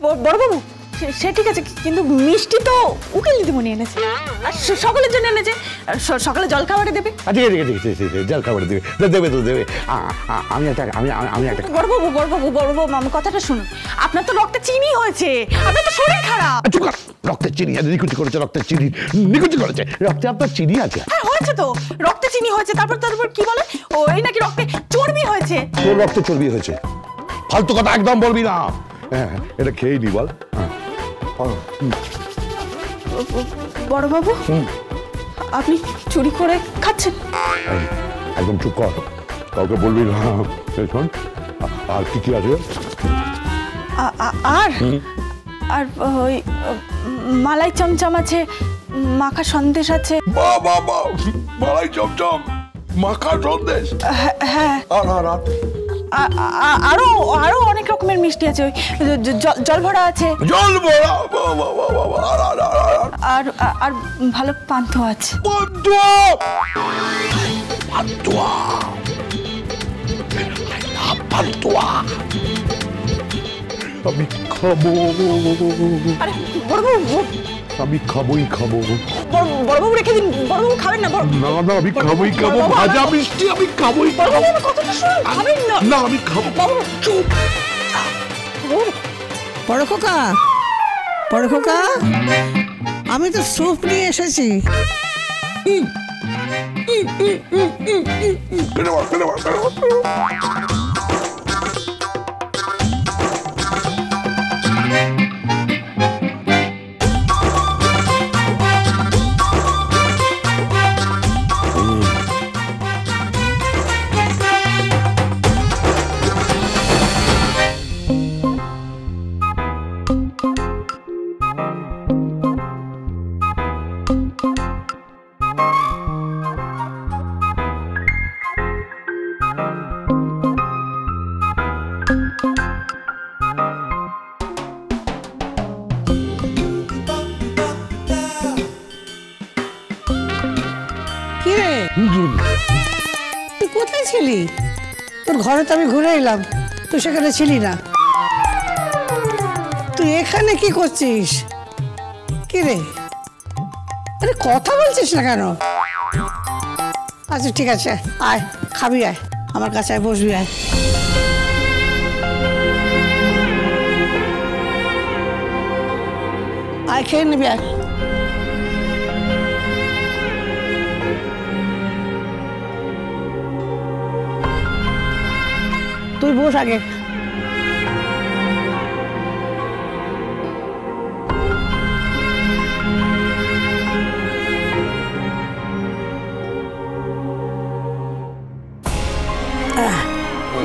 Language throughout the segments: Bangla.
বড়বাবু সে ঠিক আছে, কিন্তু মিষ্টি তো উকিল দিদিমণি এনেছে, আর সকলের জন্য এনেছে, সকালে জল খাবারে দেবে। ঠিক আছে জল খাবারে দেবে, দেবে তো দেবে। আমি একটা বড়বাবু আমার কথাটা শুনুন, আপনার তো রক্তে চিনি হয়েছে, আপনার তো শরীর খারাপ। রক্তের চিনি আছে, নিকুচি করেছে, রক্তের চিনি নিকুচি করেছে, রক্তে আপনার চিনি আছে। হ্যাঁ হয়েছে তো, রক্তে চিনি হয়েছে, তারপর কি বলে ওই নাকি রক্তে চর্বি হয়েছে। তোর রক্তে চর্বি হয়েছে, ফালতু কথা একদম বলবি না। হ্যাঁ এটা খেয়ে নি বল। বড়বাবু আপনি চুরি করে খাচ্ছেন? একদম চুপ কর, কাউকে বলবি না। শোন, আর কি আছে? আর ওই মালাই চমচম আছে, মাখা সন্দেশ আছে। মালাই চমচম, মাখা সন্দেশ, হ্যাঁ, আরো অনেক রকমের মিষ্টি আছে, ওই জল ভরা আছে, আর ভালো পান্তুয়া আছে। আমি খাবো, আমি খাবোই খাবো। বড়বাবু রেখে দিন, বড়বাবু খাবেন না? না আমি খাবোই খাবো, ভাজা মিষ্টি আমি খাবোই। খাবেন না? না আমি খাবো। চুপ। বড় খোকা, আমি তো স্যুপ নিয়ে এসেছি। তুই কোথায় ছিলি? তোর ঘরে তো আমি ঘুরে এলাম, তুই সেখানে ছিলি না। তুই এখানে কি করছিস? কি রে, আরে কথা বলছিস না কেন? আচ্ছা ঠিক আছে, আয় খাবি, আয় আমার কাছে, আয় বসবি, আয়। আয় খেয়ে নিবি, আয়। তুই বস আগে।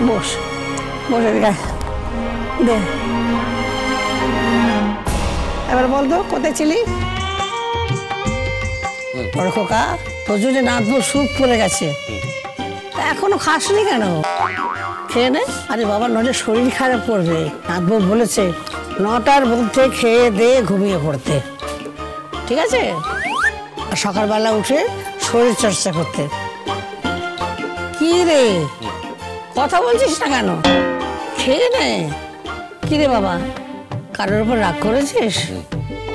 বস বসে দে। এবার বল তো কোথায় ছিলি? বড় খোকা, তোর জন্য নাতবো স্যুপ পড়ে গেছে, এখনো খাসনি কেন? খেয়ে নে। আরে বাবা, নইলে শরীর খারাপ করবে। নাতবো বলেছে 9টার মধ্যে খেয়ে দিয়ে ঘুমিয়ে পড়তে, ঠিক আছে? আর সকালবেলা উঠে শরীর চর্চা করতে। কি রে, কথা বলছিস না কেন? খেয়ে নে। কি রে বাবা, কারোর উপর রাগ করেছিস?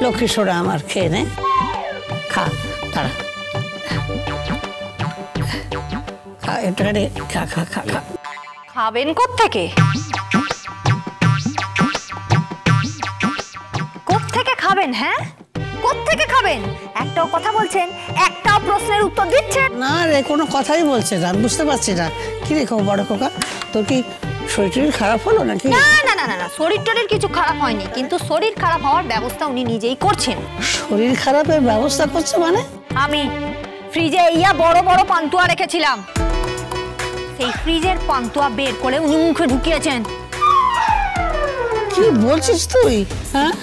লক্ষ্মী সোনা আমার, খেয়ে নে, খা তারা, খা একটুখানি, খা খা খা খা। খাবেন কোত্থেকে? কোত্থেকে খাবেন? হ্যাঁ কোত্থেকে খাবেন? একটাও কথা বলছেন, একটাও প্রশ্নের উত্তর দিচ্ছেন না রে, কোনো কথাই বলছে না, বুঝতে পারছি না। কি রে বড় খোকা, তোর কি শরীর খারাপ হলো নাকি? না না না না, শরীর টরীর কিছু খারাপ হয়নি, কিন্তু শরীর খারাপ হওয়ার ব্যবস্থা উনি নিজেই করছেন। শরীর খারাপের ব্যবস্থা করছে মানে? আমি ফ্রিজে ইয়া বড় বড় পান্তুয়া রেখেছিলাম, সেই ফ্রিজের পান্তুয়া বের করে উনি মুখে ঢুকিয়েছেন। কি বলছিস তুই?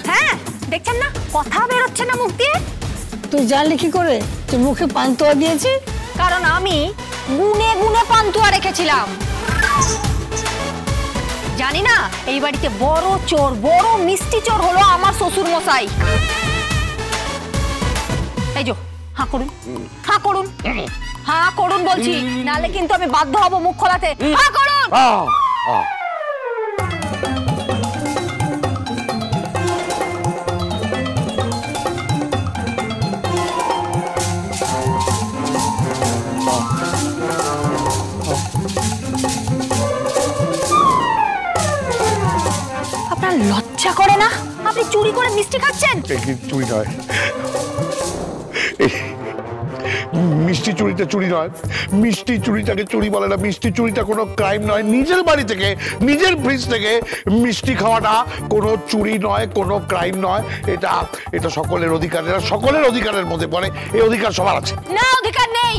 হ্যাঁ দেখছেন না, কথা বেরোচ্ছে না মুখ দিয়ে। তুই জানলি কি করে তুই মুখে পান্তুয়া দিয়েছিস? কারণ আমি গুনে গুনে পান্তুয়া রেখেছিলাম। জানি না এই বাড়িতে বড় চোর, বড় মিষ্টি চোর হলো আমার শ্বশুর মশাই। এই যে হাঁ করুন, হাঁ করুন, হাঁ করুন বলছি, নালে কিন্তু আমি বাধ্য হব মুখ খোলাতে। হাঁ করুন। লজ্জা করে না? আপনি চুরি করে মিষ্টি খাচ্ছেন? চুরি নয়, মিষ্টি চুরিটা চুরি নয়, মিষ্টি চুরিটাকে চুরি বলে না। মিষ্টি চুরিটা কোনো ক্রাইম নয়। নিজের বাড়ি থেকে, নিজের ফ্রিজ থেকে মিষ্টি খাওয়াটা কোনো চুরি নয়, কোনো ক্রাইম নয়। এটা এটা সকলের অধিকার, এটা সকলের অধিকারের মধ্যে পড়ে। এই অধিকার সবার আছে। না, অধিকার নেই।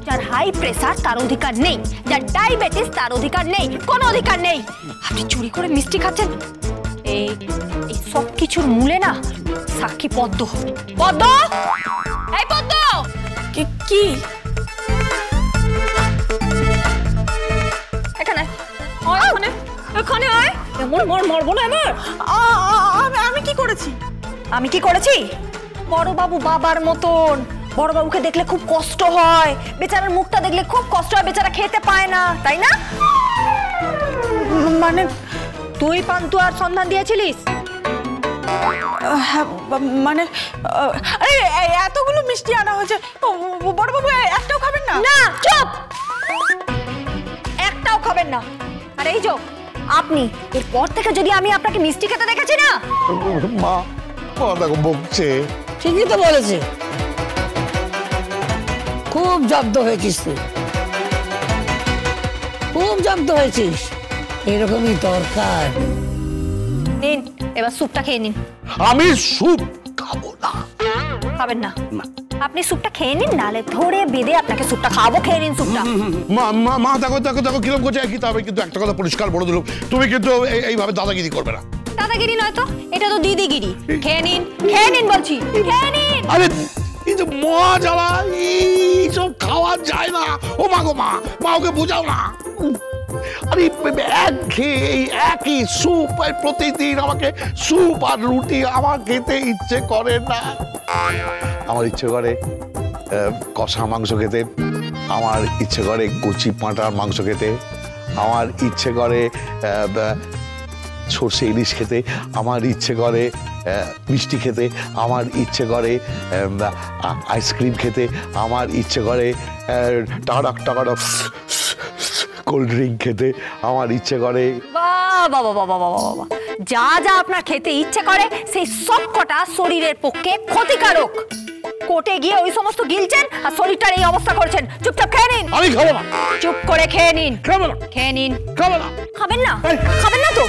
যার হাই প্রেসার তার অধিকার নেই, যার ডায়াবেটিস তার অধিকার নেই, কোনো অধিকার নেই। আপনি চুরি করে মিষ্টি খাচ্ছেন, এই সব কিছুর মূলে না সাক্ষী পদ্ম। পদ্ম, এই পদ্ম, কি এখানে এখানে আয়। এমন মরবো না আমার। আমি কি করেছি? আমি কি করেছি? বড়বাবু বাবার মতন। বড়বাবুকে দেখলে খুব কষ্ট হয়, বেচারার মুখটা দেখলে খুব কষ্ট হয়, বেচারা খেতে পায় না, তাই না? মানে তুই পান্তুয়ার সন্ধান দিয়েছিলিস? মানে আরে এতগুলো মিষ্টি আনা হয়েছে, বড়বাবু একটাও খাবেন না? না, চুপ, একটাও খাবেন না। আর এই যে আপনি, এরপর থেকে যদি আমি আপনাকে মিষ্টি খেতে দেখেছি না। মা, দেখো বকছে। ঠিকই তো বলেছে, খুব জব্দ হয়েছিস তুই, খুব জব্দ হয়েছিস। এরকমই দরকার। নিন, এবার স্যুপটা খেয়ে নিন। আমি স্যুপ খাবো না। খাবেন না? আপনি স্যুপটা খেয়ে নিন, নালে ধরে বেঁধে আপনাকে স্যুপটা খাবো। খেয়ে নিন স্যুপটা। মা মা মা দেখো দেখো দেখো কিরকম করছে। কি তবে কিন্তু একটা কথা পরিষ্কার বলে দিলাম, তুমি কিন্তু এইভাবে দাদাগিরি করবে না। দাদাগিরি নয় তো, এটা তো দিদিগিরি। খেয়ে নিন, খেয়ে নিন বলছি, খেয়ে নিন। আরে এই যে মা জ্বালা, এইসব খাওয়া যায় না। ও মা গো, মা মা ওকে বোঝাও না। আরে একই স্যুপ প্রতিদিন আমাকে স্যুপ আর রুটি আমার খেতে ইচ্ছে করে না। আমার ইচ্ছে করে কষা মাংস খেতে, আমার ইচ্ছে করে কচি পাঁটার মাংস খেতে, আমার ইচ্ছে করে সর্ষে ইলিশ খেতে, আমার ইচ্ছে করে মিষ্টি খেতে, আমার ইচ্ছে করে আইসক্রিম খেতে, আমার ইচ্ছে করে টাকাডক টাকাডক কোল্ড ড্রিঙ্ক খেতে, আমার ইচ্ছে করে। বাবা বাবা বাবা বাবা, যা যা আপনার খেতে ইচ্ছে করে সেই সব কটা শরীরের পক্ষে ক্ষতিকারক। কোর্টে গিয়ে ওই সমস্ত গিলছেন আর শরীরটার এই অবস্থা করছেন। চুপচাপ খেয়ে নিন। আমি খাবো না। চুপ করে খেয়ে নিন। খাবো না। খেয়ে নিন। খাবো না। খাবেন না? খাবেন না তো?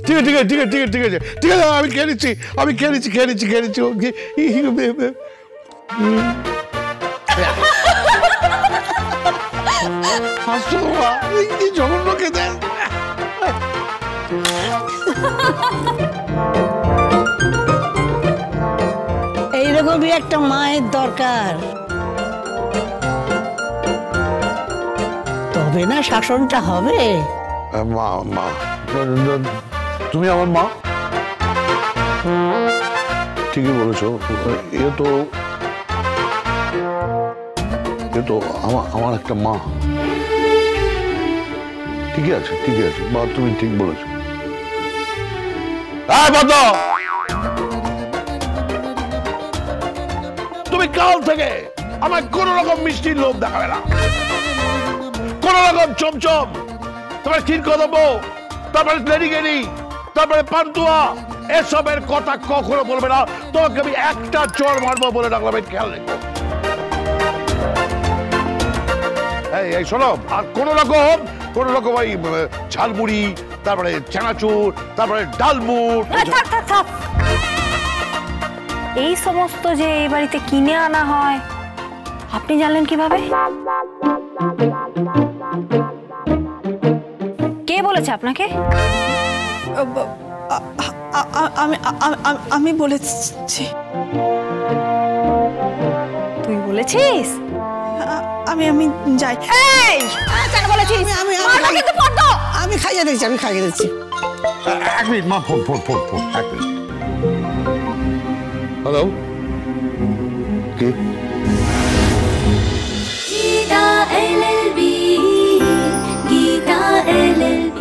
ঠিক আছে ঠিক আছে ঠিক আছে ঠিক আছে ঠিক আছে, আমি খেয়ে নিচ্ছি, আমি খেয়ে নিচ্ছি খেয়ে নিচ্ছি খেয়ে নিচ্ছি। হাসছো বাবা, কি জঘন্য খেতে। এইরকমই একটা মায়ের দরকার, তবে না শাসনটা হবে। মা মা, তুমি আমার মা। ঠিকই বলেছো। এ তো আমার একটা মা। ঠিকই আছে ঠিকই আছে মা, তুমি ঠিক বলেছো। তুমি কাল থেকে আমার কোন রকম মিষ্টির লোভ দেখাবে না, কোন রকম চমচম, তোমার ক্ষীরকদম্ব, তারপরে লেডিকেনি, তারপরে পান্তুয়া, এসবের কথা কখনো বলবে না। তোমাকে আমি একটা চড় মারবো বলে রাখলাম, খেয়াল রেখো। এই শোনো, আর কোন রকম ওই ঝালমুড়ি, তারপরে চানাচুর, তারপরে ডালমুট। এই সমস্ত যে এই বাড়িতে কিনে আনা হয়, আপনি জানলেন কিভাবে? কে বলেছে আপনাকে? আমি বলেছি। তুই বলেছিস? আমি যাই। এই কেন বলেছিস? আমি খাইয়ে দিচ্ছি, আমি খাইয়ে দিচ্ছি। এক মিনিট মা, ফোন এক মিনিট। হ্যালো, কে? Gita LLB, Gita LLB।